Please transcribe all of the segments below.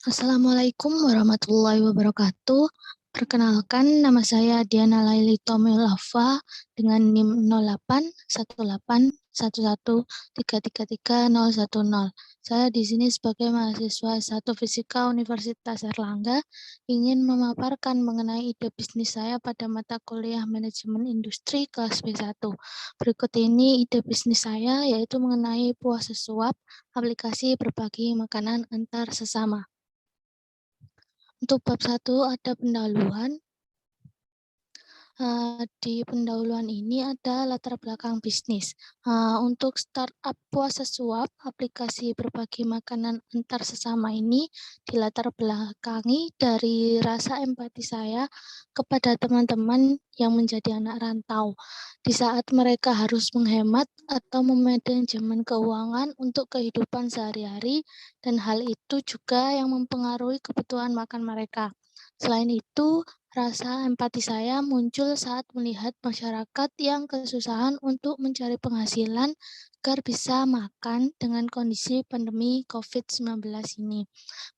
Assalamualaikum warahmatullahi wabarakatuh. Perkenalkan, nama saya Diana Laili Tomilava dengan NIM 081811333010. Saya di sini sebagai mahasiswa S1 Fisika Universitas Erlangga ingin memaparkan mengenai ide bisnis saya pada mata kuliah Manajemen Industri kelas B1. Berikut ini ide bisnis saya, yaitu mengenai puasa suap, aplikasi berbagi makanan antar sesama. Untuk bab 1 ada pendahuluan. Di pendahuluan ini ada latar belakang bisnis. Untuk startup puasa suap, aplikasi berbagi makanan antar sesama ini dilatar belakangi dari rasa empati saya kepada teman-teman yang menjadi anak rantau. Di saat mereka harus menghemat atau memanajemen keuangan untuk kehidupan sehari-hari, dan hal itu juga yang mempengaruhi kebutuhan makan mereka. Selain itu, rasa empati saya muncul saat melihat masyarakat yang kesusahan untuk mencari penghasilan agar bisa makan dengan kondisi pandemi COVID-19 ini.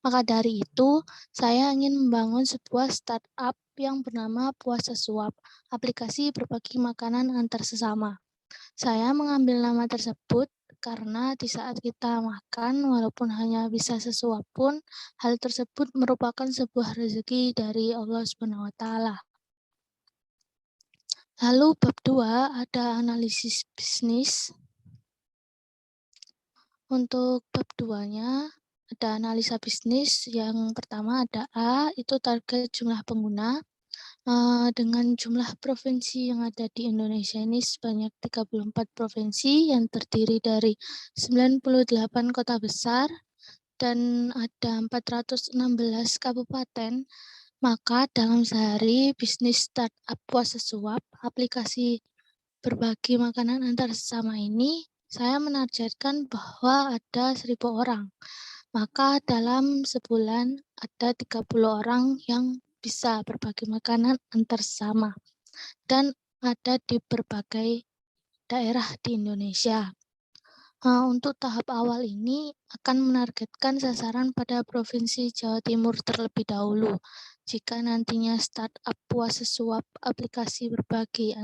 Maka dari itu, saya ingin membangun sebuah startup yang bernama Puasa Suap, aplikasi berbagi makanan antar sesama. Saya mengambil nama tersebut karena di saat kita makan, walaupun hanya bisa sesuap pun, hal tersebut merupakan sebuah rezeki dari Allah Subhanahu wa Ta'ala. Lalu bab 2 ada analisis bisnis. Untuk bab 2-nya ada analisa bisnis. Yang pertama ada A, itu target jumlah pengguna. Dengan jumlah provinsi yang ada di Indonesia ini sebanyak 34 provinsi yang terdiri dari 98 kota besar dan ada 416 kabupaten, maka dalam sehari bisnis startup puasa suap, aplikasi berbagi makanan antar sesama ini, saya menargetkan bahwa ada 1.000 orang. Maka dalam sebulan ada 30 orang yang bisa berbagi makanan antar sesama dan ada di berbagai daerah di Indonesia. Untuk tahap awal ini akan menargetkan sasaran pada Provinsi Jawa Timur terlebih dahulu. Jika nantinya startup puasa suap aplikasi berbagi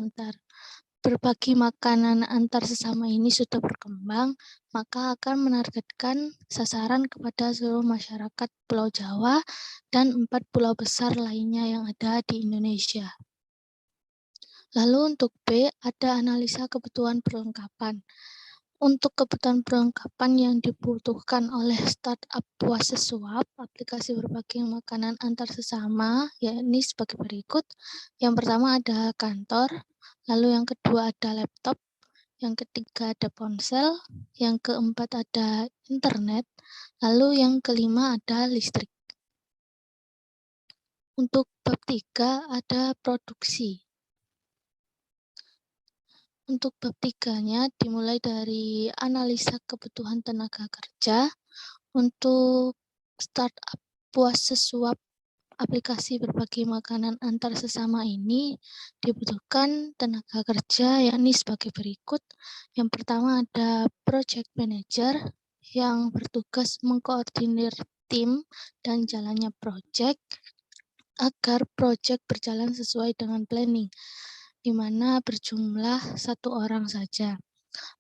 makanan antar sesama ini sudah berkembang, maka akan menargetkan sasaran kepada seluruh masyarakat Pulau Jawa dan 4 pulau besar lainnya yang ada di Indonesia. Lalu untuk B, ada analisa kebutuhan perlengkapan. Untuk kebutuhan perlengkapan yang dibutuhkan oleh startup puasa suap, aplikasi berbagi makanan antar sesama, yakni sebagai berikut. Yang pertama ada kantor, lalu yang kedua ada laptop, yang ketiga ada ponsel, yang keempat ada internet, lalu yang kelima ada listrik. Untuk bab 3 ada produksi. Untuk bab 3-nya dimulai dari analisa kebutuhan tenaga kerja. Untuk startup puasa suap aplikasi berbagi makanan antar sesama ini dibutuhkan tenaga kerja yakni sebagai berikut. Yang pertama ada project manager yang bertugas mengkoordinir tim dan jalannya project agar project berjalan sesuai dengan planning, di mana berjumlah 1 orang saja.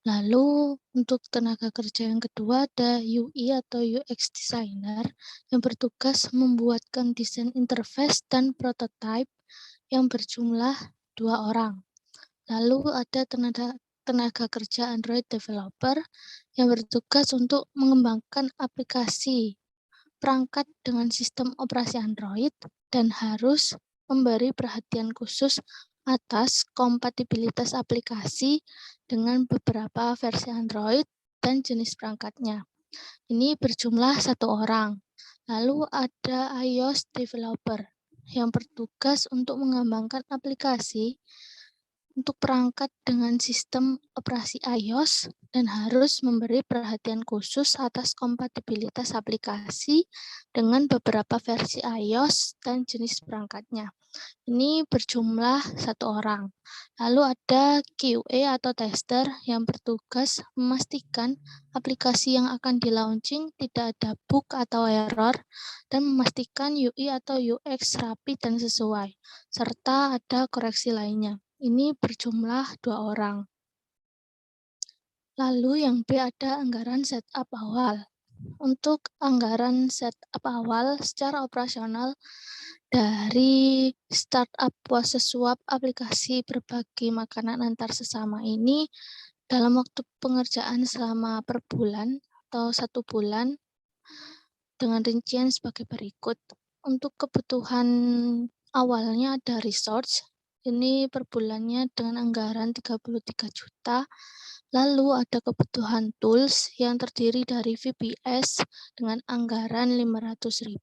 Lalu untuk tenaga kerja yang kedua ada UI atau UX designer yang bertugas membuatkan desain interface dan prototype yang berjumlah 2 orang. Lalu ada tenaga kerja Android developer yang bertugas untuk mengembangkan aplikasi perangkat dengan sistem operasi Android dan harus memberi perhatian khusus atas kompatibilitas aplikasi dengan beberapa versi Android dan jenis perangkatnya. Ini berjumlah 1 orang. Lalu ada iOS developer yang bertugas untuk mengembangkan aplikasi untuk perangkat dengan sistem operasi iOS dan harus memberi perhatian khusus atas kompatibilitas aplikasi dengan beberapa versi iOS dan jenis perangkatnya. Ini berjumlah 1 orang. Lalu ada QA atau tester yang bertugas memastikan aplikasi yang akan di-launching tidak ada bug atau error dan memastikan UI atau UX rapi dan sesuai, serta ada koreksi lainnya. Ini berjumlah 2 orang. Lalu yang B ada anggaran setup awal. Untuk anggaran setup awal secara operasional dari startup puasa suap aplikasi berbagi makanan antar sesama ini dalam waktu pengerjaan selama per bulan atau 1 bulan dengan rincian sebagai berikut. Untuk kebutuhan awalnya ada resource, ini per bulannya dengan anggaran 33 juta. Lalu ada kebutuhan tools yang terdiri dari VBS dengan anggaran 500.000.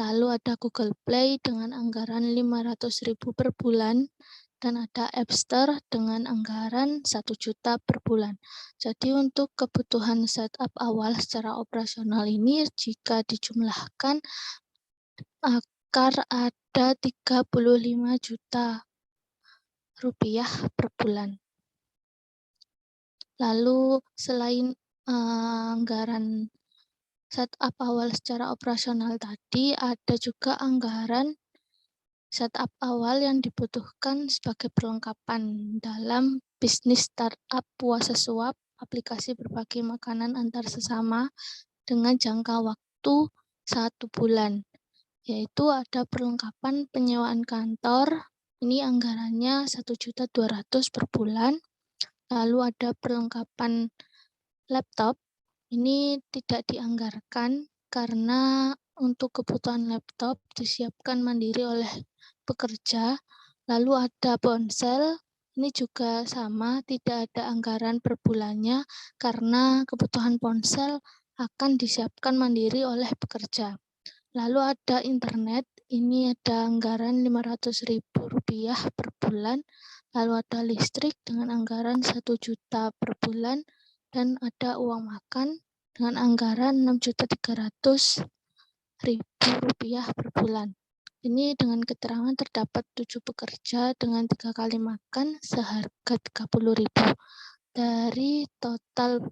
Lalu ada Google Play dengan anggaran 500.000 per bulan. Dan ada Appster dengan anggaran 1 juta per bulan. Jadi untuk kebutuhan setup awal secara operasional ini jika dijumlahkan akan ada 35 juta rupiah per bulan. Lalu selain anggaran setup awal secara operasional tadi, ada juga anggaran setup awal yang dibutuhkan sebagai perlengkapan dalam bisnis startup puasa suap aplikasi berbagi makanan antar sesama dengan jangka waktu 1 bulan, yaitu ada perlengkapan penyewaan kantor, ini anggarannya 1.200.000 per bulan. Lalu ada perlengkapan laptop, ini tidak dianggarkan karena untuk kebutuhan laptop disiapkan mandiri oleh pekerja. Lalu ada ponsel, ini juga sama, tidak ada anggaran per bulannya karena kebutuhan ponsel akan disiapkan mandiri oleh pekerja. Lalu ada internet, ini ada anggaran 500.000 rupiah per bulan. Lalu ada listrik dengan anggaran 1 juta per bulan. Dan ada uang makan dengan anggaran 6.300.000 rupiah per bulan. Ini dengan keterangan terdapat 7 pekerja dengan 3 kali makan seharga 30.000. Dari total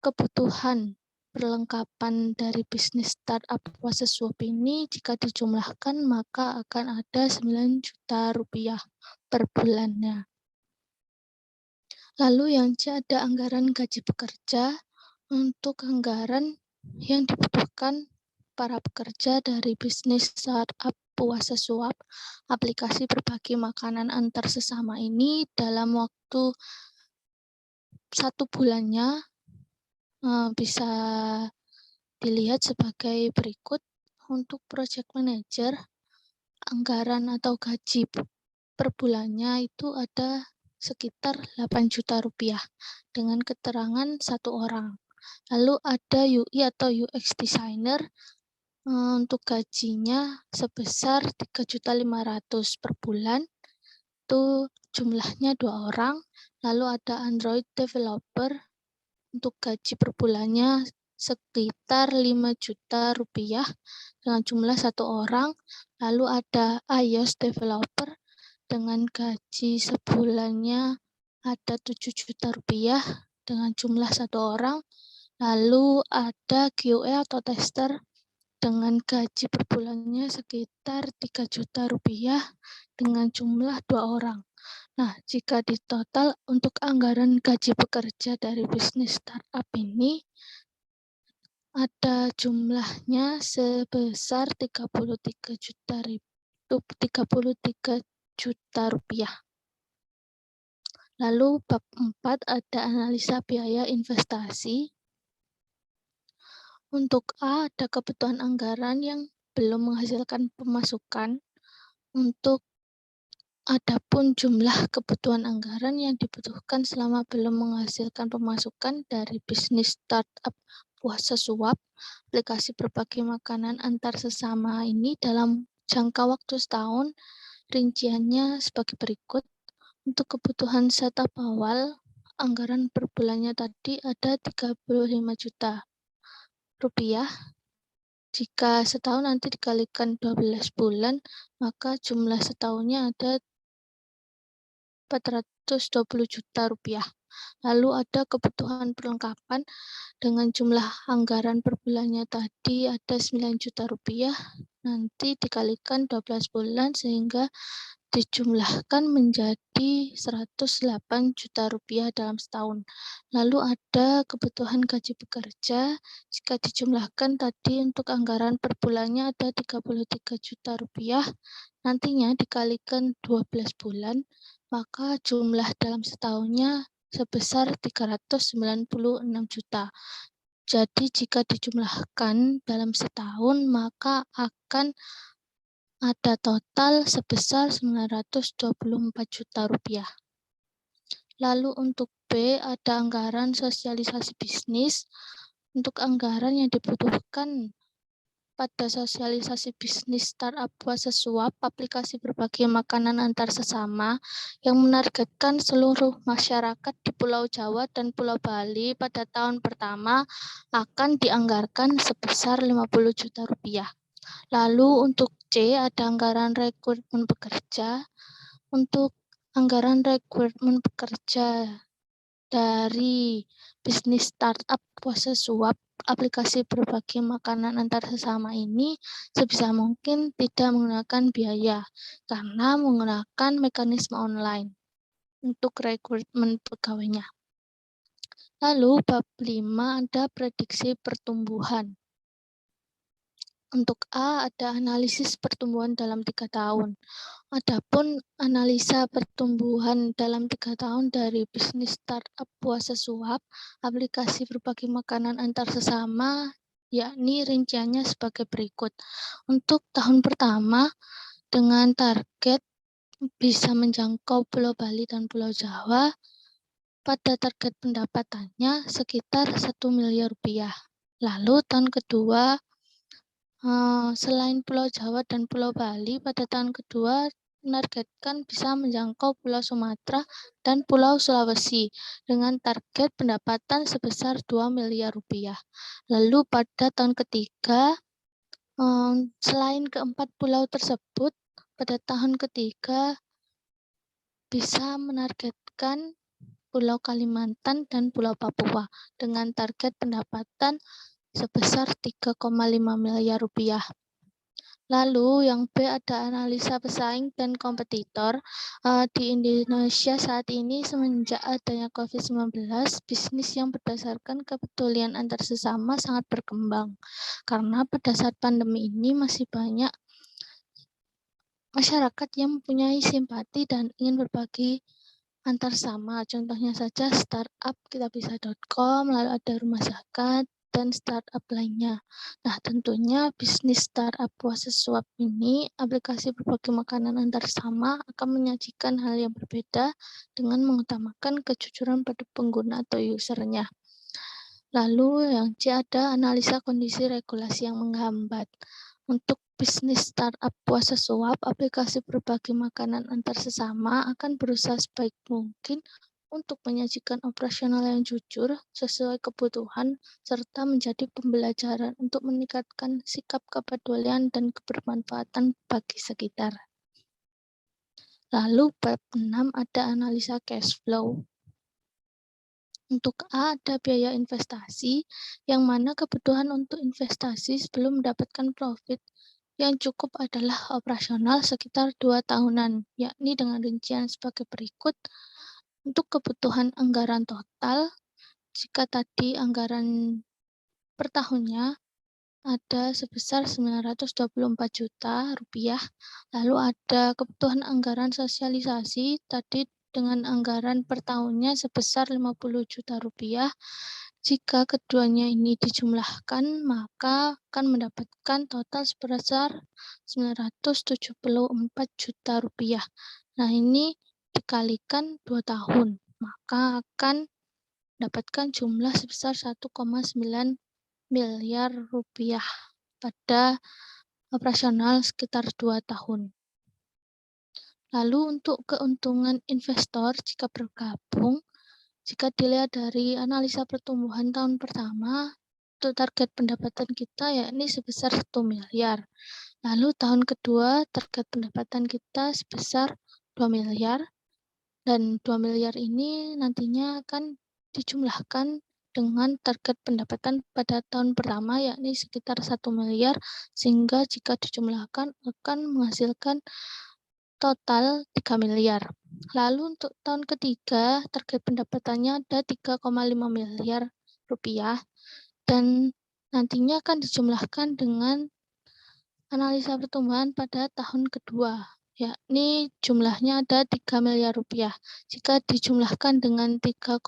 kebutuhan perlengkapan dari bisnis startup puasa suap ini jika dijumlahkan maka akan ada 9 juta rupiah per bulannya. Lalu yang C ada anggaran gaji pekerja. Untuk anggaran yang dibutuhkan para pekerja dari bisnis startup puasa suap aplikasi berbagi makanan antar sesama ini dalam waktu 1 bulannya bisa dilihat sebagai berikut. Untuk project manager, anggaran atau gaji per bulannya itu ada sekitar 8 juta rupiah dengan keterangan 1 orang. Lalu ada UI atau UX designer, untuk gajinya sebesar 3.500.000 per bulan, itu jumlahnya 2 orang. Lalu ada Android developer, untuk gaji per bulannya sekitar 5 juta rupiah dengan jumlah 1 orang. Lalu ada iOS developer dengan gaji sebulannya ada 7 juta rupiah dengan jumlah 1 orang. Lalu ada QA atau tester dengan gaji per bulannya sekitar 3 juta rupiah dengan jumlah 2 orang. Nah, jika ditotal untuk anggaran gaji pekerja dari bisnis startup ini ada jumlahnya sebesar 33 juta rupiah. Lalu bab 4 ada analisa biaya investasi. Untuk A ada kebutuhan anggaran yang belum menghasilkan pemasukan. Untuk adapun jumlah kebutuhan anggaran yang dibutuhkan selama belum menghasilkan pemasukan dari bisnis startup puasa suap aplikasi berbagi makanan antar sesama ini dalam jangka waktu setahun, rinciannya sebagai berikut. Untuk kebutuhan setup awal, anggaran per bulannya tadi ada 35 juta rupiah. Jika setahun nanti dikalikan 12 bulan, maka jumlah setahunnya ada 420 juta rupiah. Lalu ada kebutuhan perlengkapan dengan jumlah anggaran per bulannya tadi ada 9 juta rupiah, nanti dikalikan 12 bulan sehingga dijumlahkan menjadi 108 juta rupiah dalam setahun. Lalu ada kebutuhan gaji pekerja, jika dijumlahkan tadi untuk anggaran per bulannya ada 33 juta rupiah, nantinya dikalikan 12 bulan, maka jumlah dalam setahunnya sebesar 396 juta. Jadi jika dijumlahkan dalam setahun, maka akan ada total sebesar 924 juta rupiah. Lalu untuk B, ada anggaran sosialisasi bisnis. Untuk anggaran yang dibutuhkan pada sosialisasi bisnis startup puasa suap, aplikasi berbagi makanan antar sesama yang menargetkan seluruh masyarakat di Pulau Jawa dan Pulau Bali pada tahun pertama akan dianggarkan sebesar 50 juta rupiah. Lalu untuk C, ada anggaran rekrutmen pekerja. Untuk anggaran rekrutmen pekerja dari bisnis startup puasa suap, aplikasi berbagi makanan antar sesama ini sebisa mungkin tidak menggunakan biaya karena menggunakan mekanisme online untuk rekrutmen pegawainya. Lalu bab 5 ada prediksi pertumbuhan. Untuk A ada analisis pertumbuhan dalam 3 tahun. Adapun analisa pertumbuhan dalam 3 tahun dari bisnis startup puasa suap, aplikasi berbagi makanan antar sesama, yakni rinciannya sebagai berikut. Untuk tahun pertama, dengan target bisa menjangkau Pulau Bali dan Pulau Jawa, pada target pendapatannya sekitar 1 miliar rupiah. Lalu tahun kedua, selain Pulau Jawa dan Pulau Bali, pada tahun kedua menargetkan bisa menjangkau Pulau Sumatera dan Pulau Sulawesi dengan target pendapatan sebesar 2 miliar rupiah. Lalu pada tahun ketiga, selain keempat pulau tersebut, pada tahun ketiga bisa menargetkan Pulau Kalimantan dan Pulau Papua dengan target pendapatan sebesar 3,5 miliar rupiah. Lalu yang B ada analisa pesaing dan kompetitor. Di Indonesia saat ini semenjak adanya COVID-19, bisnis yang berdasarkan kepedulian antar sesama sangat berkembang. Karena pada saat pandemi ini masih banyak masyarakat yang mempunyai simpati dan ingin berbagi antar sesama. Contohnya saja startup kitabisa.com, lalu ada rumah zakat, dan startup lainnya. Nah, tentunya bisnis startup puasa suap ini, aplikasi berbagi makanan antar sesama akan menyajikan hal yang berbeda dengan mengutamakan kejujuran pada pengguna atau usernya. Lalu yang C ada analisa kondisi regulasi yang menghambat. Untuk bisnis startup puasa suap, aplikasi berbagi makanan antar sesama akan berusaha sebaik mungkin untuk menyajikan operasional yang jujur, sesuai kebutuhan, serta menjadi pembelajaran untuk meningkatkan sikap kepedulian dan kebermanfaatan bagi sekitar. Lalu bab 6 ada analisa cash flow. Untuk A ada biaya investasi, yang mana kebutuhan untuk investasi sebelum mendapatkan profit yang cukup adalah operasional sekitar 2 tahunan, yakni dengan rincian sebagai berikut. Untuk kebutuhan anggaran total, jika tadi anggaran per tahunnya ada sebesar 924 juta rupiah, lalu ada kebutuhan anggaran sosialisasi tadi dengan anggaran per tahunnya sebesar 50 juta rupiah. Jika keduanya ini dijumlahkan, maka akan mendapatkan total sebesar 974 juta rupiah. Nah, ini dikalikan 2 tahun, maka akan mendapatkan jumlah sebesar 1,9 miliar rupiah pada operasional sekitar 2 tahun. Lalu untuk keuntungan investor jika bergabung, jika dilihat dari analisa pertumbuhan tahun pertama, untuk target pendapatan kita yakni sebesar 1 miliar. Lalu tahun kedua target pendapatan kita sebesar 2 miliar dan 2 miliar ini nantinya akan dijumlahkan dengan target pendapatan pada tahun pertama yakni sekitar 1 miliar, sehingga jika dijumlahkan akan menghasilkan total 3 miliar. Lalu untuk tahun ketiga, target pendapatannya ada 3,5 miliar rupiah dan nantinya akan dijumlahkan dengan analisa pertumbuhan pada tahun kedua, yakni jumlahnya ada 3 miliar rupiah. Jika dijumlahkan dengan 3,5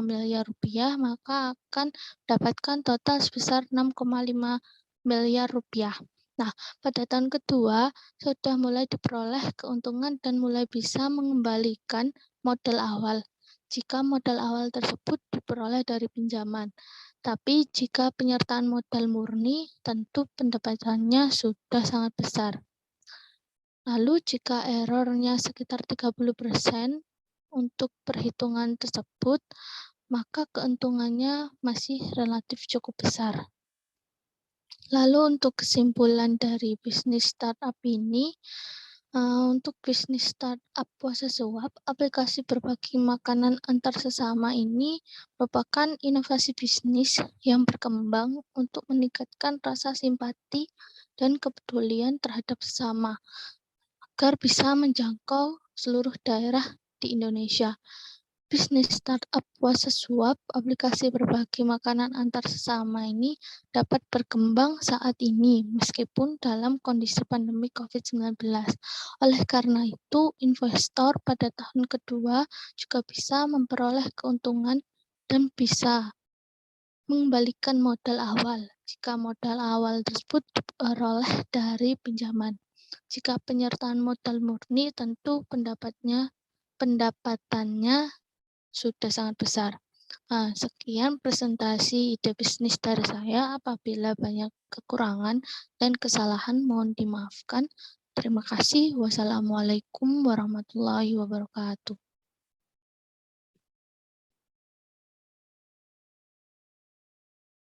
miliar rupiah, maka akan mendapatkan total sebesar 6,5 miliar rupiah. Nah, pada tahun kedua sudah mulai diperoleh keuntungan dan mulai bisa mengembalikan modal awal jika modal awal tersebut diperoleh dari pinjaman. Tapi jika penyertaan modal murni, tentu pendapatannya sudah sangat besar. Lalu jika errornya sekitar 30% untuk perhitungan tersebut, maka keuntungannya masih relatif cukup besar. Lalu untuk kesimpulan dari bisnis startup ini, untuk bisnis startup puasa suap, aplikasi berbagi makanan antar sesama ini merupakan inovasi bisnis yang berkembang untuk meningkatkan rasa simpati dan kepedulian terhadap sesama, agar bisa menjangkau seluruh daerah di Indonesia. Bisnis startup puasa suap, aplikasi berbagi makanan antar sesama ini dapat berkembang saat ini meskipun dalam kondisi pandemi COVID-19. Oleh karena itu, investor pada tahun kedua juga bisa memperoleh keuntungan dan bisa mengembalikan modal awal jika modal awal tersebut diperoleh dari pinjaman. Jika penyertaan modal murni, tentu pendapatannya sudah sangat besar. Sekian presentasi ide bisnis dari saya. Apabila banyak kekurangan dan kesalahan mohon dimaafkan. Terima kasih. Wassalamualaikum warahmatullahi wabarakatuh.